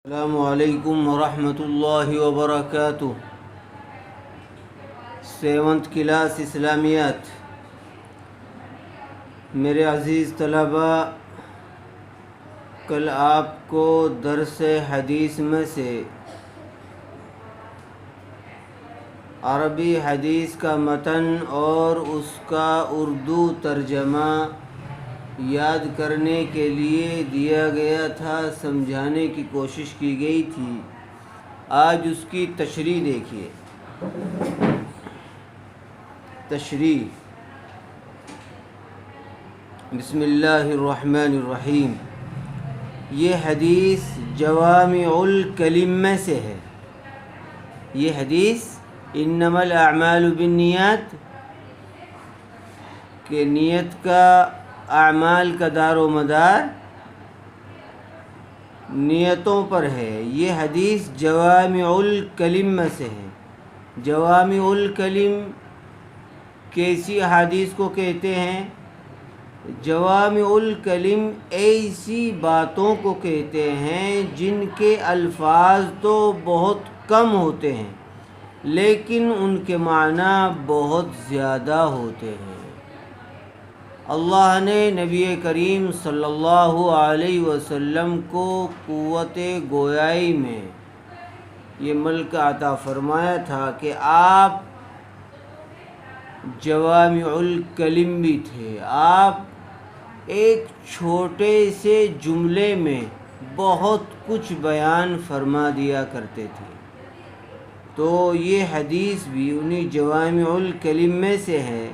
السلام علیکم ورحمۃ اللہ وبرکاتہ۔ 7th class اسلامیات۔ میرے عزیز طلباء، کل آپ کو درس حدیث میں سے عربی حدیث کا متن اور اس کا اردو ترجمہ یاد کرنے کے لیے دیا گیا تھا، سمجھانے کی کوشش کی گئی تھی۔ آج اس کی تشریح دیکھیے۔ تشریح: بسم اللہ الرحمن الرحیم۔ یہ حدیث جوامع الکلم میں سے ہے۔ یہ حدیث انما الاعمال بالنیات کہ نیت کا اعمال کا دار و مدار نیتوں پر ہے۔ یہ حدیث جوامع الکلم میں سے ہے۔ جوامع الکلم کیسی حدیث کو کہتے ہیں؟ جوامع الکلم ایسی باتوں کو کہتے ہیں جن کے الفاظ تو بہت کم ہوتے ہیں لیکن ان کے معنی بہت زیادہ ہوتے ہیں۔ اللہ نے نبی کریم صلی اللہ علیہ وسلم کو قوت گویائی میں یہ ملک عطا فرمایا تھا کہ آپ جوامع الکلم بھی تھے۔ آپ ایک چھوٹے سے جملے میں بہت کچھ بیان فرما دیا کرتے تھے۔ تو یہ حدیث بھی انہی جوامع الکلم میں سے ہے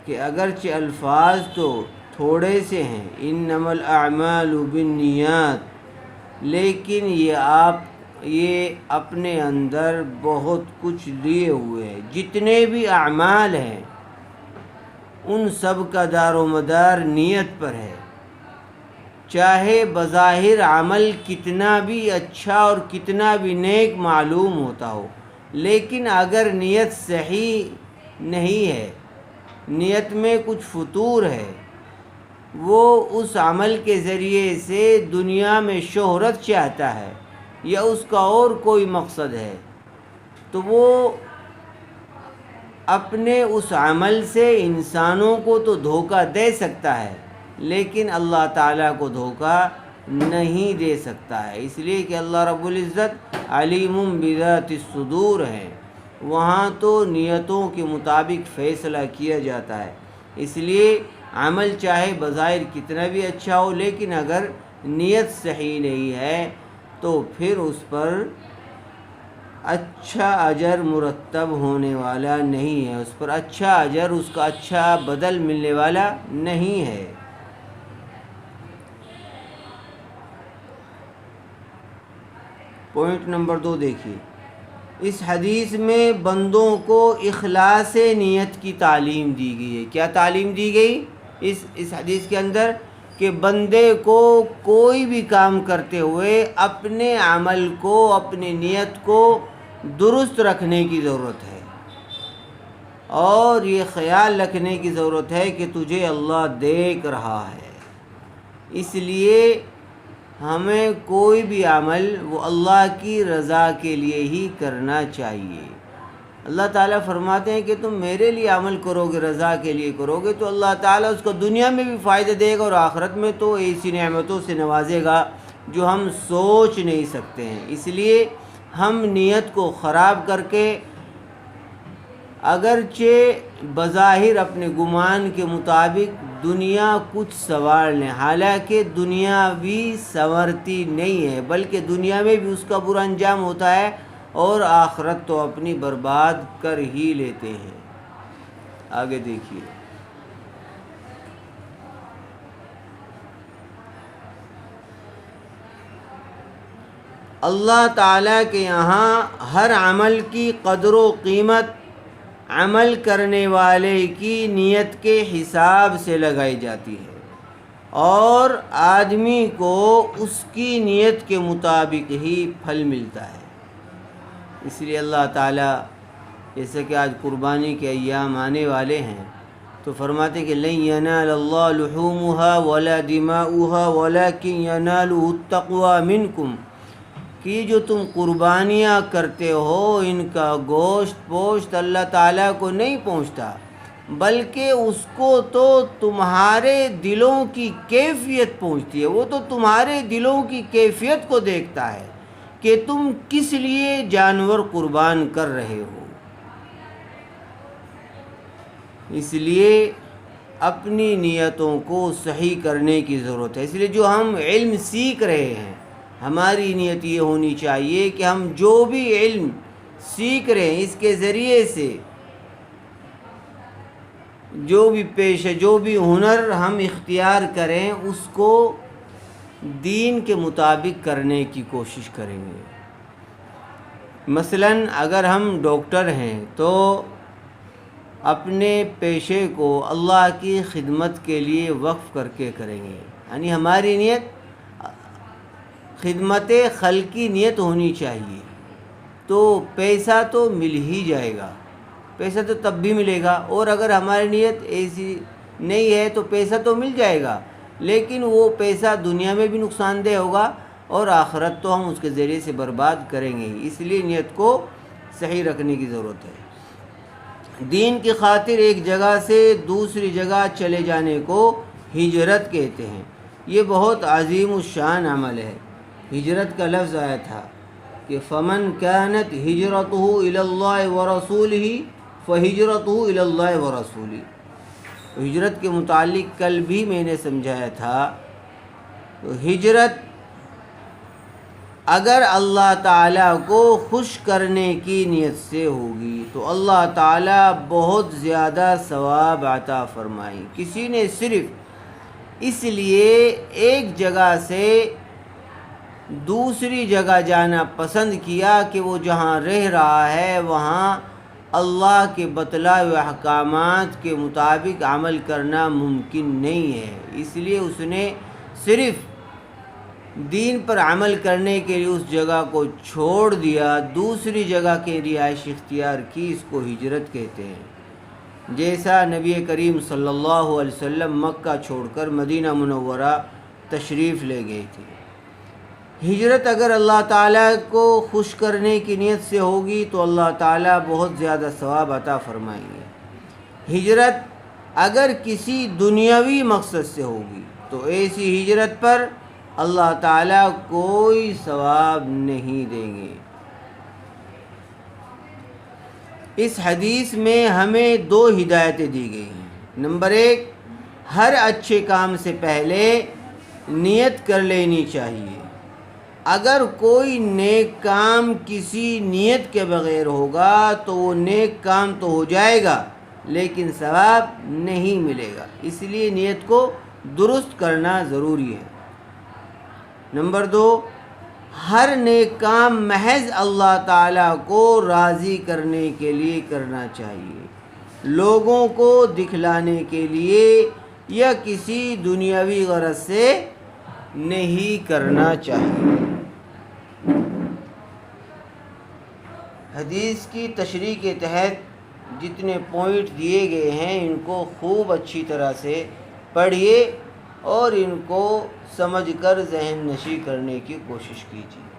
کہ اگرچہ الفاظ تو تھوڑے سے ہیں، انما الاعمال بالنیات، لیکن یہ اپنے اندر بہت کچھ لیے ہوئے ہیں۔ جتنے بھی اعمال ہیں ان سب کا دار و مدار نیت پر ہے۔ چاہے بظاہر عمل کتنا بھی اچھا اور کتنا بھی نیک معلوم ہوتا ہو، لیکن اگر نیت صحیح نہیں ہے، نیت میں کچھ فتور ہے، وہ اس عمل کے ذریعے سے دنیا میں شہرت چاہتا ہے یا اس کا اور کوئی مقصد ہے، تو وہ اپنے اس عمل سے انسانوں کو تو دھوکہ دے سکتا ہے لیکن اللہ تعالیٰ کو دھوکہ نہیں دے سکتا ہے، اس لیے کہ اللہ رب العزت علیم بذات الصدور ہے۔ وہاں تو نیتوں کے مطابق فیصلہ کیا جاتا ہے۔ اس لیے عمل چاہے بظاہر کتنا بھی اچھا ہو، لیکن اگر نیت صحیح نہیں ہے تو پھر اس پر اچھا اجر مرتب ہونے والا نہیں ہے، اس پر اچھا اجر، اس کا اچھا بدل ملنے والا نہیں ہے۔ پوائنٹ نمبر 2 دیکھیے۔ اس حدیث میں بندوں کو اخلاص نیت کی تعلیم دی گئی ہے۔ کیا تعلیم دی گئی اس حدیث کے اندر؟ کہ بندے کو کوئی بھی کام کرتے ہوئے اپنے عمل کو، اپنی نیت کو درست رکھنے کی ضرورت ہے، اور یہ خیال رکھنے کی ضرورت ہے کہ تجھے اللہ دیکھ رہا ہے۔ اس لیے ہمیں کوئی بھی عمل وہ اللہ کی رضا کے لیے ہی کرنا چاہیے۔ اللہ تعالیٰ فرماتے ہیں کہ تم میرے لیے عمل کرو گے، رضا کے لیے کرو گے، تو اللہ تعالیٰ اس کو دنیا میں بھی فائدہ دے گا اور آخرت میں تو ایسی نعمتوں سے نوازے گا جو ہم سوچ نہیں سکتے ہیں۔ اس لیے ہم نیت کو خراب کر کے اگرچہ بظاہر اپنے گمان کے مطابق دنیا کچھ سنوار لیں، حالانکہ دنیا بھی سنورتی نہیں ہے، بلکہ دنیا میں بھی اس کا برا انجام ہوتا ہے اور آخرت تو اپنی برباد کر ہی لیتے ہیں۔ آگے دیکھیے۔ اللہ تعالیٰ کے یہاں ہر عمل کی قدر و قیمت عمل کرنے والے کی نیت کے حساب سے لگائی جاتی ہے، اور آدمی کو اس کی نیت کے مطابق ہی پھل ملتا ہے۔ اس لیے اللہ تعالیٰ، جیسے کہ آج قربانی کے ایام آنے والے ہیں، تو فرماتے کہ لن ینال اللہ لحومها ولا دماؤها ولکن ینالہ التقوی منکم، کہ جو تم قربانیاں کرتے ہو ان کا گوشت پوشت اللہ تعالیٰ کو نہیں پہنچتا، بلکہ اس کو تو تمہارے دلوں کی کیفیت پہنچتی ہے، وہ تو تمہارے دلوں کی کیفیت کو دیکھتا ہے کہ تم کس لیے جانور قربان کر رہے ہو۔ اس لیے اپنی نیتوں کو صحیح کرنے کی ضرورت ہے۔ اس لیے جو ہم علم سیکھ رہے ہیں، ہماری نیت یہ ہونی چاہیے کہ ہم جو بھی علم سیکھ رہے ہیں اس کے ذریعے سے جو بھی پیشہ جو بھی ہنر ہم اختیار کریں اس کو دین کے مطابق کرنے کی کوشش کریں گے۔ مثلاً اگر ہم ڈاکٹر ہیں تو اپنے پیشے کو اللہ کی خدمت کے لیے وقف کر کے کریں گے، یعنی ہماری نیت خدمت خلقی نیت ہونی چاہیے، تو پیسہ تو مل ہی جائے گا، پیسہ تو تب بھی ملے گا، اور اگر ہماری نیت ایسی نہیں ہے تو پیسہ تو مل جائے گا لیکن وہ پیسہ دنیا میں بھی نقصان دہ ہوگا اور آخرت تو ہم اس کے ذریعے سے برباد کریں گے۔ اس لیے نیت کو صحیح رکھنے کی ضرورت ہے۔ دین کی خاطر ایک جگہ سے دوسری جگہ چلے جانے کو ہجرت کہتے ہیں۔ یہ بہت عظیم الشان عمل ہے۔ ہجرت کا لفظ آیا تھا کہ فمن كانت ہجرتہ الی اللہ ورسولہ فہجرتہ الی اللہ ورسولہ۔ ہجرت کے متعلق کل بھی میں نے سمجھایا تھا، تو ہجرت اگر اللہ تعالیٰ کو خوش کرنے کی نیت سے ہوگی تو اللہ تعالیٰ بہت زیادہ ثواب عطا فرمائیں۔ کسی نے صرف اس لیے ایک جگہ سے دوسری جگہ جانا پسند کیا کہ وہ جہاں رہ رہا ہے وہاں اللہ کے بتلائے ہوئے احکامات کے مطابق عمل کرنا ممکن نہیں ہے، اس لیے اس نے صرف دین پر عمل کرنے کے لیے اس جگہ کو چھوڑ دیا، دوسری جگہ کی رہائش اختیار کی، اس کو ہجرت کہتے ہیں۔ جیسا نبی کریم صلی اللہ علیہ وسلم مکہ چھوڑ کر مدینہ منورہ تشریف لے گئے تھے۔ ہجرت اگر اللہ تعالیٰ کو خوش کرنے کی نیت سے ہوگی تو اللہ تعالیٰ بہت زیادہ ثواب عطا فرمائیں گے۔ ہجرت اگر کسی دنیاوی مقصد سے ہوگی تو ایسی ہجرت پر اللہ تعالیٰ کوئی ثواب نہیں دیں گے۔ اس حدیث میں ہمیں دو ہدایتیں دی گئی ہیں۔ نمبر ایک، ہر اچھے کام سے پہلے نیت کر لینی چاہیے۔ اگر کوئی نیک کام کسی نیت کے بغیر ہوگا تو وہ نیک کام تو ہو جائے گا لیکن ثواب نہیں ملے گا، اس لیے نیت کو درست کرنا ضروری ہے۔ نمبر دو، ہر نیک کام محض اللہ تعالیٰ کو راضی کرنے کے لیے کرنا چاہیے، لوگوں کو دکھلانے کے لیے یا کسی دنیاوی غرض سے نہیں کرنا چاہیے۔ حدیث کی تشریح کے تحت جتنے پوائنٹ دیے گئے ہیں ان کو خوب اچھی طرح سے پڑھیے اور ان کو سمجھ کر ذہن نشی کرنے کی کوشش کیجیے۔